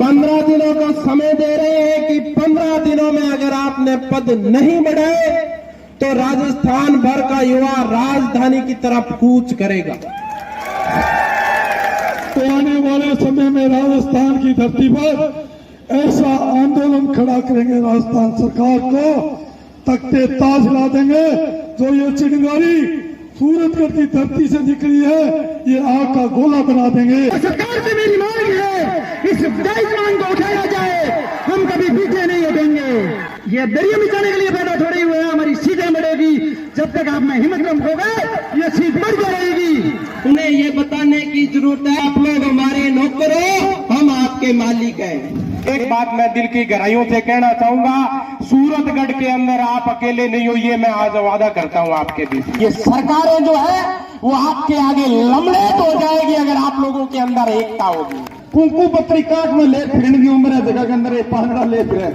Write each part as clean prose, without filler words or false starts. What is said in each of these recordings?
15 दिनों का समय दे रहे हैं कि 15 दिनों में अगर आपने पद नहीं बढ़ाए तो राजस्थान भर का युवा राजधानी की तरफ कूच करेगा। तो आने वाले समय में राजस्थान की धरती पर ऐसा आंदोलन खड़ा करेंगे, राजस्थान सरकार को तख्ते ताज ला देंगे। जो ये चिंगारी सूरतगढ़ की धरती से निकली है, ये आग का गोला बना देंगे। सरकार से मेरी मांग है, इस जायज मांग को उठाया जाए, हम कभी पीछे नहीं हटेंगे। ये दरिया मिटाने के लिए पैदा थोड़ी हुए हैं, हमारी सीटें बढ़ेगी। जब तक आप में हिम्मत कम होगा, ये सीट बढ़ जाएगी। उन्हें ये बताने की जरूरत है, आप लोग हमारे नौकर हो, हम आपके मालिक हैं। एक बात मैं दिल की गहराइयों से कहना चाहूंगा, सूरतगढ़ के अंदर आप अकेले नहीं हो, ये मैं आज वादा करता हूं आपके बीच। ये सरकारें जो है वो आपके आगे लमड़ेत हो जाएगी अगर आप लोगों के अंदर एकता होगी। कुंकू पत्री काट में ले फिरने की उम्र है, जगह के अंदर एक पांगड़ा ले फिरे।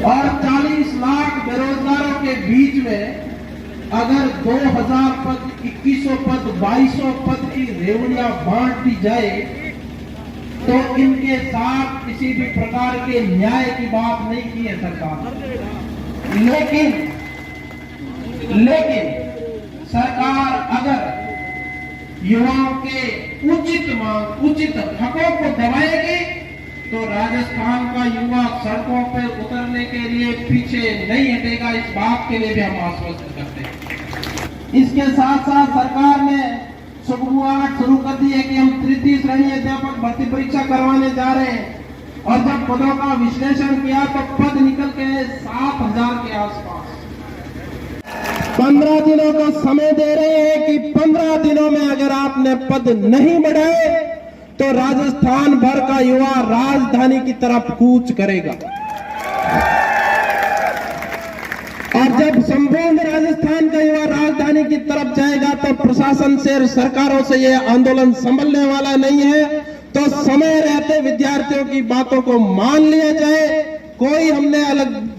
और 40 लाख बेरोजगारों के बीच में अगर 2000 पद, 2100 पद, 2200 पद की रेवड़ियां बांट दी जाए तो इनके साथ किसी भी प्रकार के न्याय की बात नहीं की है सरकार। लेकिन सरकार अगर युवाओं के उचित हकों को दबाएगी तो राजस्थान का युवा सड़कों पर उतरने के लिए पीछे नहीं हटेगा। इस बात के लिए भी हम आश्वस्त करते हैं। इसके साथ साथ सरकार ने शुरुआत शुरू कर दी है कि हम तृतीय श्रेणी अध्यापक भर्ती परीक्षा करवाने जा रहे हैं और जब पदों का विश्लेषण किया तो पद निकल के 7,000 के आसपास। 15 दिनों का समय दे रहे हैं कि 15 दिनों में अगर आपने पद नहीं बढ़ाए तो राजस्थान भर का युवा राजधानी की तरफ कूच करेगा। और जब संपूर्ण राजस्थान का युवा राजधानी की तरफ जाएगा तो प्रशासन से और सरकारों से यह आंदोलन संभलने वाला नहीं है। तो समय रहते विद्यार्थियों की बातों को मान लिया जाए। कोई हमने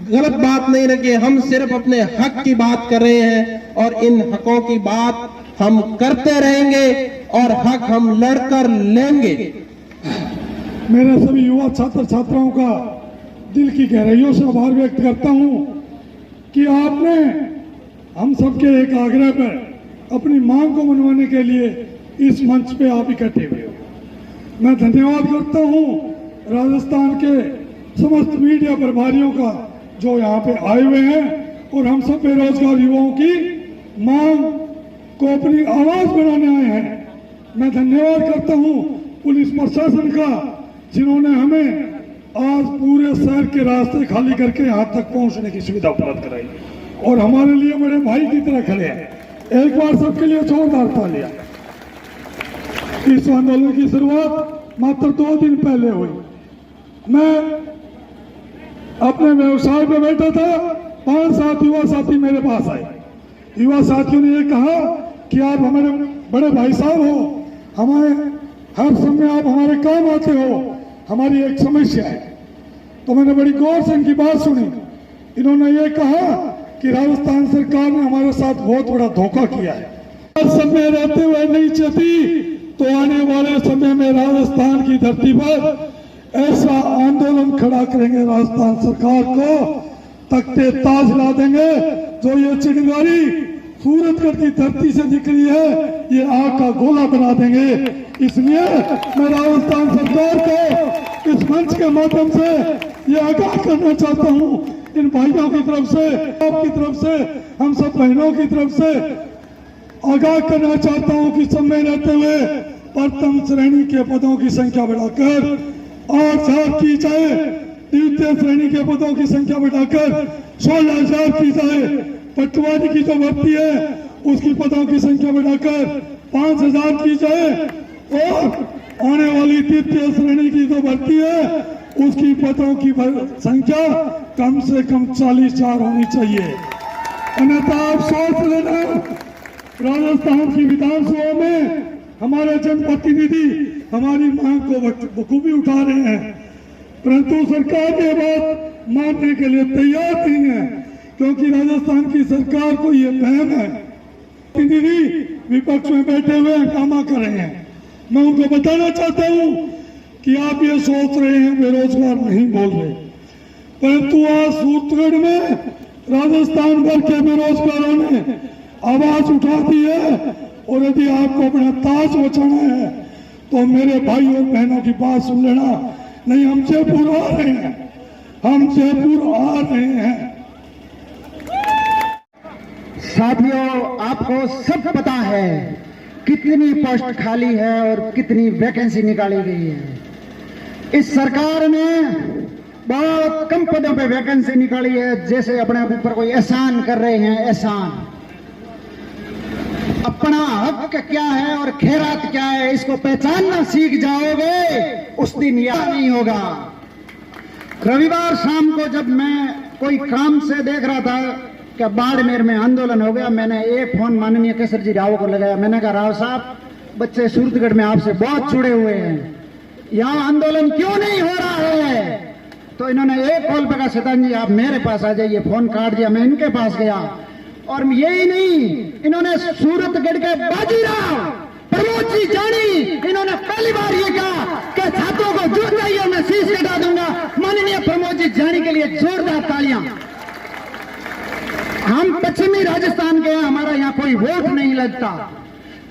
गलत बात नहीं रखी, हम सिर्फ अपने हक की बात कर रहे हैं और इन हकों की बात हम करते रहेंगे और हक हम लड़कर लेंगे। मेरे सभी युवा छात्र छात्राओं का दिल की गहराइयों से आभार व्यक्त करता हूं कि आपने हम सबके एक आग्रह पर अपनी मांग को मनवाने के लिए इस मंच पे आप इकट्ठे हुए हो। मैं धन्यवाद करता हूं राजस्थान के समस्त मीडिया प्रभारियों का जो यहाँ पे आए हुए हैं और हम सब बेरोजगार युवाओं की मांग को अपनी आवाज बनाने आए हैं। मैं धन्यवाद करता हूं पुलिस प्रशासन का जिन्होंने हमें आज पूरे शहर के रास्ते खाली करके यहाँ तक पहुंचने की सुविधा उपलब्ध कराई और हमारे लिए बड़े भाई की तरह खड़े हैं। एक बार सबके लिए जोरदार तालियां। इस आंदोलन की शुरुआत मात्र 2 दिन पहले हुई। मैं अपने व्यवसाय पे बैठा था, 5-7 युवा साथी मेरे पास आए। युवा साथियों ने ये कहा कि आप हमारे बड़े भाई साहब हो, हमारे हर समय आप हमारे काम आते हो, हमारी एक समस्या है। तो मैंने बड़ी गौर से इनकी बात सुनी। इन्होंने ये कहा कि राजस्थान सरकार ने हमारे साथ बहुत बड़ा धोखा किया है। हर समय रहते हुए नहीं चाहती तो आने वाले समय में राजस्थान की धरती पर ऐसा आंदोलन खड़ा करेंगे, राजस्थान सरकार को तख्ते ताज ला देंगे। जो ये चिंगारी सूरतगढ़ की धरती से निकली है, ये आग का गोला बना देंगे। इसलिए मैं राजस्थान सरकार को इस मंच के माध्यम से ये आगाह करना चाहता हूँ, इन भाइयों की तरफ से, आपकी तरफ से, हम सब बहनों की तरफ से आगाह करना चाहता हूँ कि समय रहते हुए प्रथम श्रेणी के पदों की संख्या बढ़ाकर 8,000 की जाए, द्वितीय श्रेणी के पदों की संख्या बढ़ाकर 16,000 की जाए, पटवारी की जो भर्ती है उसकी पदों की संख्या बढ़ाकर 5000 की जाए और आने वाली तृतीय श्रेणी की जो भर्ती है उसकी पदों की संख्या कम से कम 40,000 होनी चाहिए। अन्यथा आप सोच लेना, राजस्थान की विधानसभा में हमारे जनप्रतिनिधि हमारी मांग को बखूबी उठा रहे हैं, परंतु सरकार ये बात मानने के लिए तैयार नहीं है, क्योंकि राजस्थान की सरकार को ये वहम है। प्रतिनिधि विपक्ष में बैठे हुए हंगामा कर रहे हैं। मैं उनको बताना चाहता हूं कि आप ये सोच रहे हैं बेरोजगार नहीं बोल रहे, परंतु आज सूरतगढ़ में राजस्थान भर के बेरोजगारों ने आवाज उठा दी है, और यदि आपको अपना ताज बचाना है तो मेरे भाई और बहनों की बात सुन लेना। नहीं, हम जयपुर आ रहे हैं, हम जयपुर आ रहे हैं। साथियों, आपको सब पता है कितनी पोस्ट खाली है और कितनी वैकेंसी निकाली गई है। इस सरकार ने बहुत कम पदों पे वैकेंसी निकाली है, जैसे अपने ऊपर कोई एहसान कर रहे हैं। एहसान, अपना हक क्या है और खैरात क्या है इसको पहचानना सीख जाओगे, उस दिन यह नहीं होगा। रविवार शाम को जब मैं कोई काम से देख रहा था कि बाड़मेर में आंदोलन हो गया, मैंने एक फोन माननीय केसरी राव को लगाया। मैंने कहा, राव साहब, बच्चे सूरतगढ़ में आपसे बहुत जुड़े हुए हैं, यहाँ आंदोलन क्यों नहीं हो रहा है? तो इन्होंने एक कॉल पे कहा, शैतान जी आप मेरे पास आ जाइए। फोन काट दिया, मैं इनके पास गया, और यही नहीं, इन्होंने सूरतगढ़ के बाजीराव प्रमोद जी जानी, इन्होंने पहली बार ये कहा कि छात्रों को जुड़ जाइए, मैं शीश कटा दूंगा। माननीय प्रमोद जी जानी के लिए जोरदार तालियां। हम पश्चिमी राजस्थान के हैं, हमारा यहाँ कोई वोट नहीं लगता,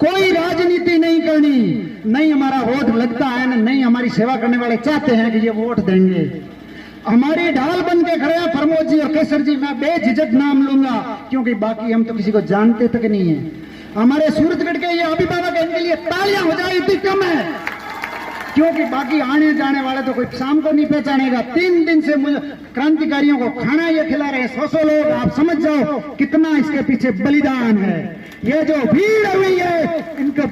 कोई राजनीति नहीं करनी, नहीं हमारा वोट लगता है, नहीं हमारी सेवा करने वाले चाहते हैं कि ये वोट देंगे। हमारी ढाल बन के खड़े हैं प्रमोद जी और केसर जी, मैं बेझिझक नाम लूंगा, क्योंकि बाकी हम तो किसी को जानते तक नहीं है। हमारे सूरतगढ़ के ये अभिभावक, इनके लिए तालियां हो जाए इतनी कम है, क्योंकि बाकी आने जाने वाले तो कोई शाम को नहीं पहचानेगा। 3 दिन से मुझे क्रांतिकारियों को खाना ये खिला रहे हैं 100 लोग, आप समझ जाओ कितना इसके पीछे बलिदान है। ये जो भीड़ हुई है, इनका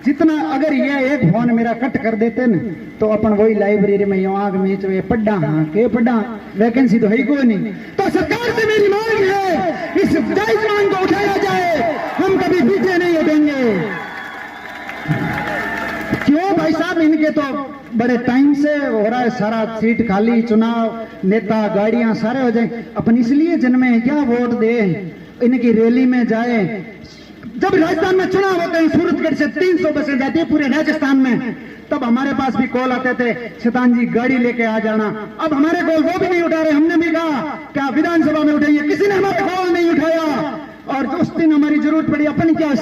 जितना, अगर ये एक फोन मेरा कट कर देते न तो अपन वही लाइब्रेरी में यो आग मीच वे पढ़ा, हाँ के पढ़ा, वैकेंसी तो है ही कोई नहीं। तो सरकार से मेरी मांग है, इस जायज मांग को उठाया जाए, हम कभी पीछे नहीं हटेंगे। क्यों भाई साहब, इनके तो बड़े टाइम से हो रहा है, सारा सीट खाली, चुनाव, नेता, गाड़ियां सारे हो जाए, अपन इसलिए जन्मे क्या वोट दे, इनकी रैली में जाए। जब राजस्थान में चुनाव होते हैं, सूरतगढ़ से 300 बसें जाती है पूरे राजस्थान में, तब हमारे पास भी कॉल आते थे, शैतान जी गाड़ी लेके आ जाना। अब हमारे कॉल वो भी नहीं उठा रहे। हमने भी कहा क्या विधानसभा में उठाइए, किसी ने हमारा कॉल नहीं उठाया। और उस दिन हमारी जरूरत पड़ी, अपन क्या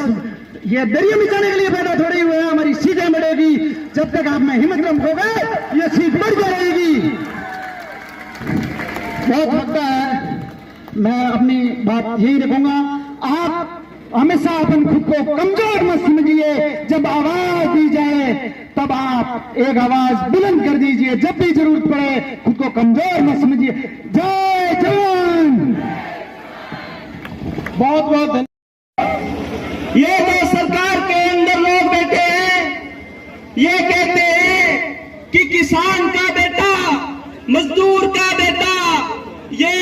ये दरिया बिछाने के लिए पैदा थोड़ी हुए हैं, हमारी सीटें बढ़ेगी। जब तक आप में हिम्मत कम हो गए, ये सीट बढ़ जाएगी। बहुत लगता है, मैं अपनी बात यही रखूंगा। आप हमेशा अपन खुद को कमजोर मत समझिए, जब आवाज दी जाए तब आप एक आवाज बुलंद कर दीजिए। जब भी जरूरत पड़े खुद को कमजोर मत समझिए। जय जवान। बहुत बहुत धन्यवाद। ये जो सरकार के अंदर लोग बैठे हैं, ये कहते हैं कि किसान का बेटा, मजदूर का बेटा ये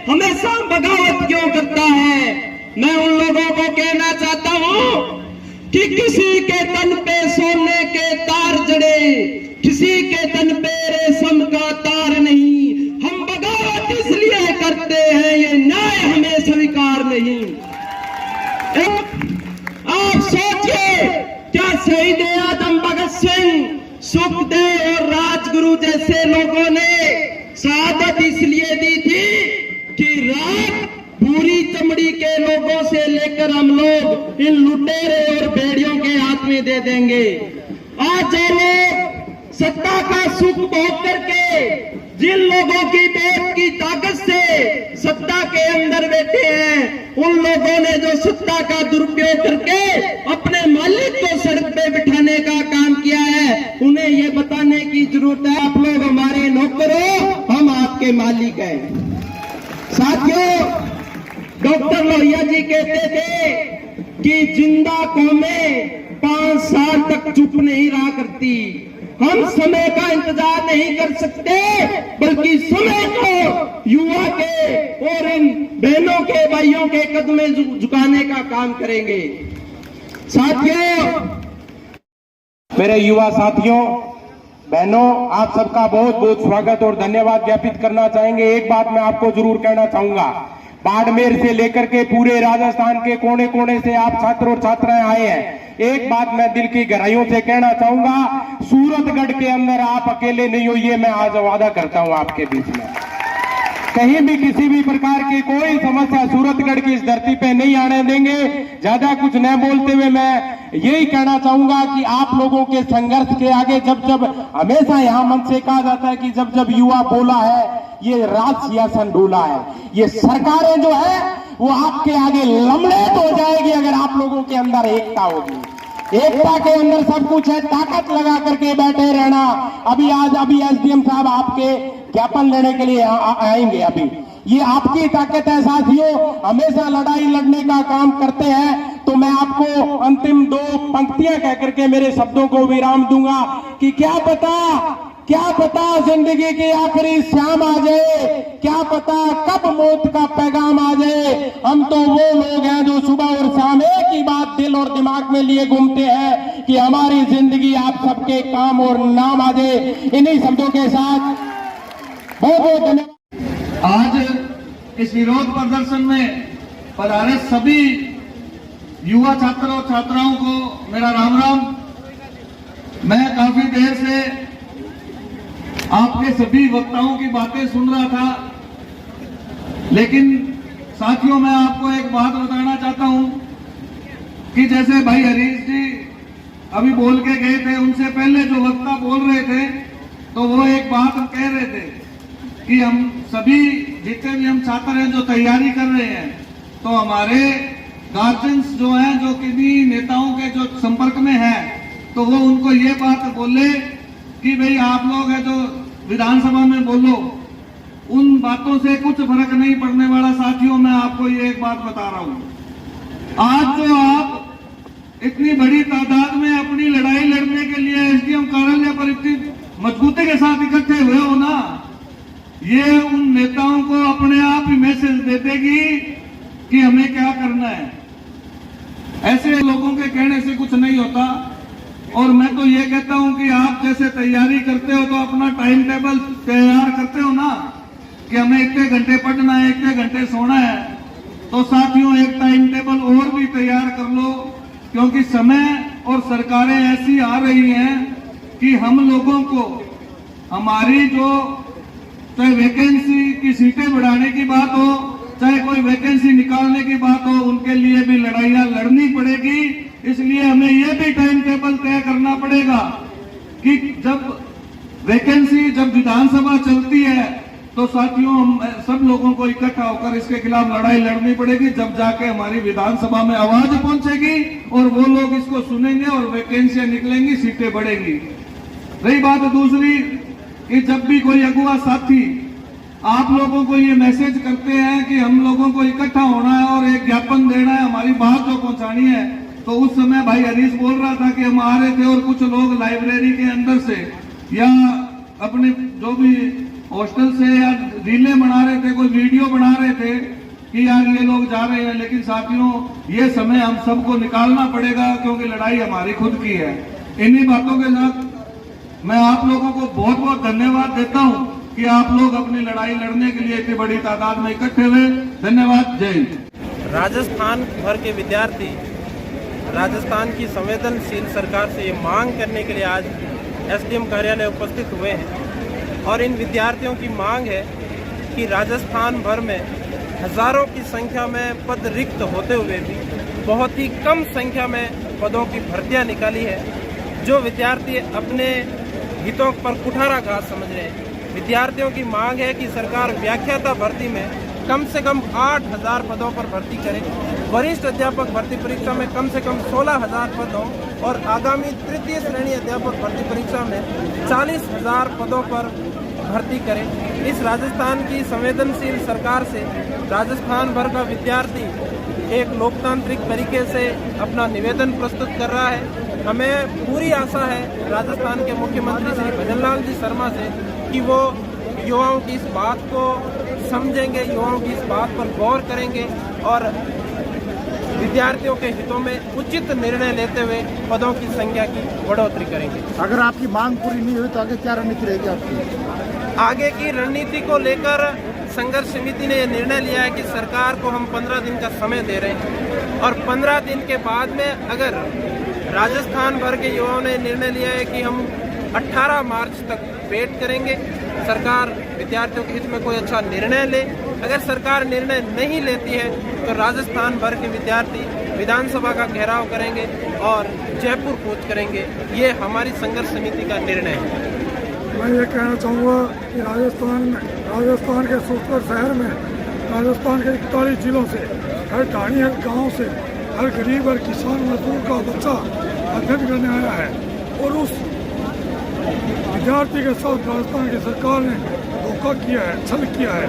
हमेशा बगावत क्यों करता है। मैं उन लोगों को कहना चाहता हूं कि किसी के तन पे सोने के तार जड़े, किसी के तन पे रेशम का तार नहीं। हम बगावत इसलिए करते हैं, ये न्याय हमें स्वीकार नहीं। आप सोचिए, क्या शहीद आजम भगत सिंह, सुखदेव और राजगुरु जैसे लोगों ने शहादत इसलिए दी थी कि रात भूरी चमड़ी के लोगों से लेकर हम लोग इन लुटेरे और भेड़ियों के हाथ में दे देंगे। आज जो लोग सत्ता का सुख भोग करके, जिन लोगों की वोट की ताकत से सत्ता के अंदर बैठे हैं, उन लोगों ने जो सत्ता का दुरुपयोग करके अपने मालिक को सड़क पे बिठाने का काम किया है, उन्हें ये बताने की जरूरत है, आप लोग हमारे नौकर हो, हम आपके मालिक हैं। साथियों, डॉक्टर लोहिया जी कहते थे कि जिंदा कौमें 5 साल तक चुप नहीं रहा करती। हम समय का इंतजार नहीं कर सकते, बल्कि समय को युवा के और इन बहनों के भाइयों के कदम झुकाने का काम करेंगे। साथियों, मेरे युवा साथियों, बहनों, आप सबका बहुत बहुत स्वागत और धन्यवाद ज्ञापित करना चाहेंगे। एक बात मैं आपको जरूर कहना चाहूंगा, बाड़मेर से लेकर के पूरे राजस्थान के कोने कोने से आप छात्र और छात्राएं आए हैं। एक बात मैं दिल की गहराइयों से कहना चाहूंगा, सूरतगढ़ के अंदर आप अकेले नहीं हो, ये मैं आज वादा करता हूं आपके बीच में। कहीं भी किसी भी प्रकार की कोई समस्या सूरतगढ़ की इस धरती पे नहीं आने देंगे। ज्यादा कुछ न बोलते हुए मैं यही कहना चाहूंगा कि आप लोगों के संघर्ष के आगे जब हमेशा यहाँ मन से कहा जाता है कि जब युवा बोला है, ये राज सिंहासन डोला है, ये सरकारें जो है वो आपके आगे लमलेट हो जाएगी अगर आप लोगों के अंदर एकता होगी। एकता के अंदर सब कुछ है, ताकत लगा करके बैठे रहना। अभी एसडीएम साहब आपके ज्ञापन लेने के लिए आएंगे। अभी ये आपकी ताकत है साथियों, हमेशा लड़ाई लड़ने का काम करते हैं। तो मैं आपको अंतिम 2 पंक्तियां कह करके मेरे शब्दों को विराम दूंगा कि क्या पता जिंदगी की आखिरी शाम आ जाए, क्या पता कब मौत का पैगाम आ जाए। हम तो वो लोग हैं जो सुबह और शाम एक ही बात दिल और दिमाग में लिए घूमते हैं कि हमारी जिंदगी आप सबके काम और नाम आ जाए। इन्हीं शब्दों के साथ बहुत बहुत धन्यवाद। आज इस विरोध प्रदर्शन में पधारे सभी युवा छात्र और छात्राओं को मेरा राम राम। मैं काफी देर से आपके सभी वक्ताओं की बातें सुन रहा था, लेकिन साथियों मैं आपको एक बात बताना चाहता हूं कि जैसे भाई हरीश जी अभी बोल के गए थे, उनसे पहले जो वक्ता बोल रहे थे तो वो एक बात कह रहे थे कि हम सभी जितने भी हम छात्र हैं जो तैयारी कर रहे हैं, तो हमारे गार्जियंस जो हैं, जो किन्हीं नेताओं के जो संपर्क में हैं, तो वो उनको ये बात बोले कि भाई आप लोग है जो विधानसभा में बोलो, उन बातों से कुछ फर्क नहीं पड़ने वाला। साथियों मैं आपको ये एक बात बता रहा हूं, आज जो आप इतनी बड़ी तादाद में अपनी लड़ाई लड़ने के लिए एसडीएम कार्यालय पर इतनी मजबूती के साथ इकट्ठे हुए हो ना, ये उन नेताओं को अपने आप ही मैसेज दे देगी कि हमें क्या करना है। ऐसे लोगों के कहने से कुछ नहीं होता। और मैं तो ये कहता हूं कि आप जैसे तैयारी करते हो तो अपना टाइम टेबल तैयार करते हो ना कि हमें इतने घंटे पढ़ना है, इतने घंटे सोना है, तो साथियों एक टाइम टेबल और भी तैयार कर लो, क्योंकि समय और सरकारें ऐसी आ रही हैं कि हम लोगों को हमारी जो चाहे वैकेंसी की सीटें बढ़ाने की बात हो, चाहे कोई वैकेंसी निकालने की बात हो, उनके लिए भी लड़ाइयां लड़नी पड़ेगी। इसलिए हमें यह भी टाइम टेबल तय करना पड़ेगा कि जब वैकेंसी जब विधानसभा चलती है तो साथियों हम सब लोगों को इकट्ठा होकर इसके खिलाफ लड़ाई लड़नी पड़ेगी, जब जाके हमारी विधानसभा में आवाज पहुंचेगी और वो लोग इसको सुनेंगे और वैकेंसियां निकलेंगी, सीटें बढ़ेंगी। रही बात दूसरी कि जब भी कोई अगुवा साथी आप लोगों को ये मैसेज करते हैं कि हम लोगों को इकट्ठा होना है और एक ज्ञापन देना है, हमारी बात जो पहुंचानी है, तो उस समय भाई हरीश बोल रहा था कि हम आ रहे थे और कुछ लोग लाइब्रेरी के अंदर से या अपने जो भी हॉस्टल से या रीलें बना रहे थे, कोई वीडियो बना रहे थे कि यार ये लोग जा रहे हैं। लेकिन साथियों ये समय हम सबको निकालना पड़ेगा, क्योंकि लड़ाई हमारी खुद की है। इन्हीं बातों के साथ मैं आप लोगों को बहुत बहुत धन्यवाद देता हूं कि आप लोग अपनी लड़ाई लड़ने के लिए इतनी बड़ी तादाद में इकट्ठे हुए। धन्यवाद। जय हिंद। राजस्थान भर के विद्यार्थी राजस्थान की संवेदनशील सरकार से ये मांग करने के लिए आज एसडीएम कार्यालय उपस्थित हुए हैं। और इन विद्यार्थियों की मांग है कि राजस्थान भर में हजारों की संख्या में पद रिक्त होते हुए भी बहुत ही कम संख्या में पदों की भर्तियां निकाली है। जो विद्यार्थी अपने हितों पर कुठारा घात समझ रहे हैं, विद्यार्थियों की मांग है कि सरकार व्याख्याता भर्ती में कम से कम 8,000 पदों पर भर्ती करे, वरिष्ठ अध्यापक भर्ती परीक्षा में कम से कम 16,000 पद हों और आगामी तृतीय श्रेणी अध्यापक भर्ती परीक्षा में 40,000 पदों पर भर्ती करें। इस राजस्थान की संवेदनशील सरकार से राजस्थान भर का विद्यार्थी एक लोकतांत्रिक तरीके से अपना निवेदन प्रस्तुत कर रहा है। हमें पूरी आशा है राजस्थान के मुख्यमंत्री श्री भजनलाल जी शर्मा से कि वो युवाओं की इस बात को समझेंगे, युवाओं की इस बात पर गौर करेंगे और विद्यार्थियों के हितों में उचित निर्णय लेते हुए पदों की संख्या की बढ़ोतरी करेंगे। अगर आपकी मांग पूरी नहीं हुई तो आगे क्या रणनीति रहेगी आपकी? आगे की रणनीति को लेकर संघर्ष समिति ने यह निर्णय लिया है कि सरकार को हम 15 दिन का समय दे रहे हैं और 15 दिन के बाद में अगर राजस्थान भर के युवाओं ने निर्णय लिया है कि हम 18 मार्च तक वेट करेंगे, सरकार विद्यार्थियों के हित में कोई अच्छा निर्णय ले। अगर सरकार निर्णय नहीं लेती है तो राजस्थान भर के विद्यार्थी विधानसभा का घेराव करेंगे और जयपुर कूच करेंगे। ये हमारी संघर्ष समिति का निर्णय है। मैं ये कहना चाहूँगा कि राजस्थान के सूरत शहर में राजस्थान के 41 जिलों से हर ढाणी, हर गाँव से हर गरीब, हर किसान, मजदूर का बच्चा अध्ययन करने आया है और उस विद्यार्थी के साथ राजस्थान की सरकार ने धोखा किया है, छल किया है।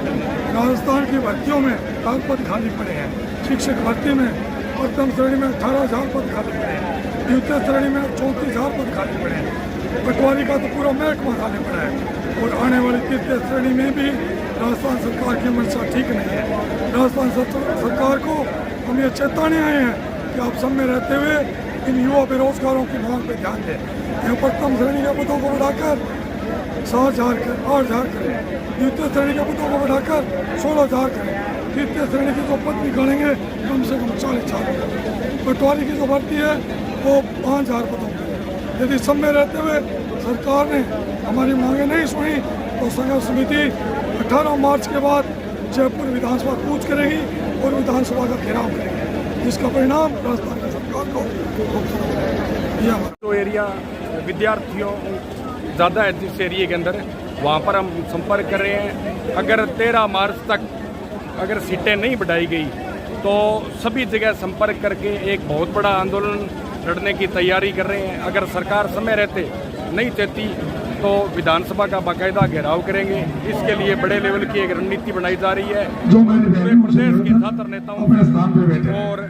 राजस्थान की भर्तियों में 4 पद खाली पड़े हैं। शिक्षक भर्ती में प्रथम श्रेणी में 18,000 पद खाली पड़े हैं, द्वितीय श्रेणी में 34,000 पद खाली पड़े हैं। पटवारी का तो पूरा महकमा खाली पड़ा है और आने वाली तृतीय श्रेणी में भी राजस्थान सरकार की मंशा ठीक नहीं है। राजस्थान सरकार को हम ये चेताने आए हैं कि आप सब में रहते हुए इन युवा बेरोजगारों की मांग पर ध्यान दें। यहाँ प्रथम श्रेणी के पदों को बढ़ाकर 7,000 करें, 8,000 करें, द्वितीय श्रेणी के पदों को बढ़ाकर 16,000 करें, तृतीय श्रेणी की जो पद निकालेंगे कम से कम 40,000। पटवारी की जो भर्ती है वो 5,000 पदों की। यदि सब में रहते हुए सरकार ने हमारी मांगे नहीं सुनी तो संघर्ष समिति 18 मार्च के बाद जयपुर विधानसभा कूच करेगी और विधानसभा का घेराव करेगी, जिसका परिणाम राजस्थान की सरकार को जो एरिया विद्यार्थियों ज़्यादा है जिस एरिया के अंदर, वहाँ पर हम संपर्क कर रहे हैं। अगर 13 मार्च तक अगर सीटें नहीं बढ़ाई गई तो सभी जगह संपर्क करके एक बहुत बड़ा आंदोलन लड़ने की तैयारी कर रहे हैं। अगर सरकार समय रहते नहीं देती तो विधानसभा का बाकायदा घेराव करेंगे। इसके लिए बड़े लेवल की एक रणनीति बनाई जा रही है। जो मैंने प्रदेश के छात्र नेताओं और